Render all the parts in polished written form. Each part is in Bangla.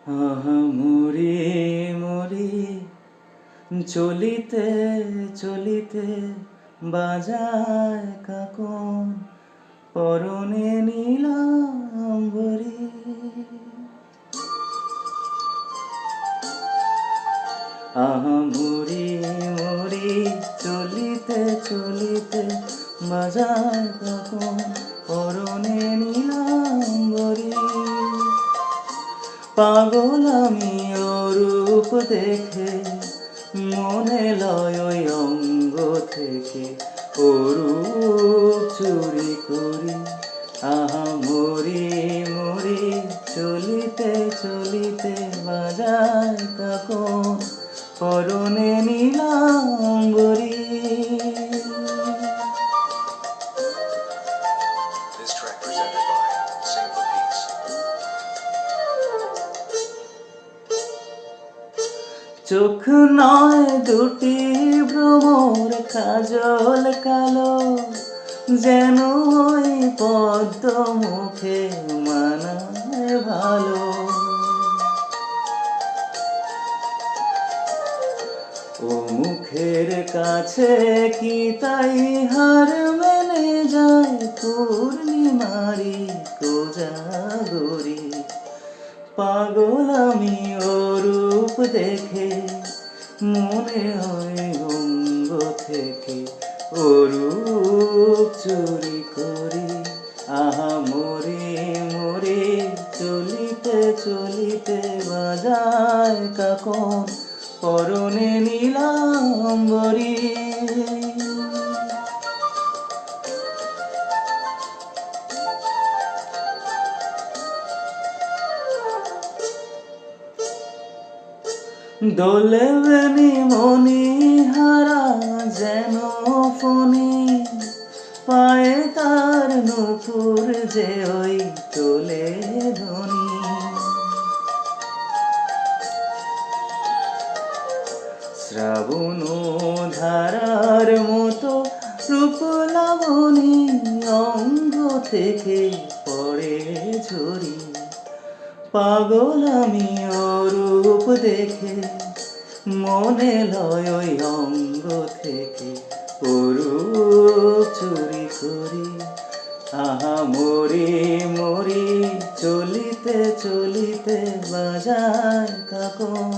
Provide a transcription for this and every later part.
আহা মরি মরি চলিতে চলিতে বাজায় কাকন পরনে নীলাম্বরী। আহা মরি মরি চলিতে চলিতে বাজায় কাকন পরনে নীলাম্বরী। পাগল আমি ওর রূপ দেখে, মনে লয় ওই অঙ্গ থেকে অরূপ চুরি করি। আহা মরি মরি চলিতে চলিতে বাজায় কাকন পরনে Nilambari. This track presented by Sing for Peace. চোখ নয় দুটি ভ্রমর কাজল কালো, যেন ওই পদ্ম মুখে মানায় ভালো। ও মুখের কাছে কি তাই হার মেনে যায় পূর্ণিমারি কোজাগরী। পাগল আমি ও রূপ দেখে, মনে হয় অঙ্গ থেকে অরূপ চুরি করি। আহা মরি মরি চলিতে চলিতে বাজায় কাকন পরনে নীলাম্বরী। দোলে বেনি মণিহারা যেন ফণি, পায়ে তার নূপুর যে ওই তোলে ধ্বনি। শ্রাবণ ধারার মতো রূপ লাবণী অঙ্গ থেকে পড়ে ঝরি। পাগল আমি রূপ দেখে, মনে লয় ওই অঙ্গ থেকে অরূপ চুরি করি। আহা মরি মরি চলিতে চলিতে বাজায় কাকন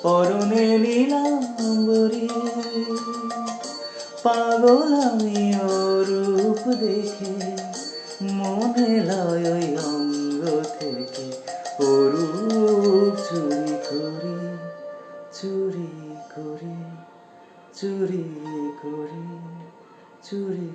পরনে নীলাম্বরী। পাগল আমি রূপ দেখে, মনে লয় ওই অঙ্গ থেকে অরূপ চুরি করি, চুরি করি, চুরি করি, চুরি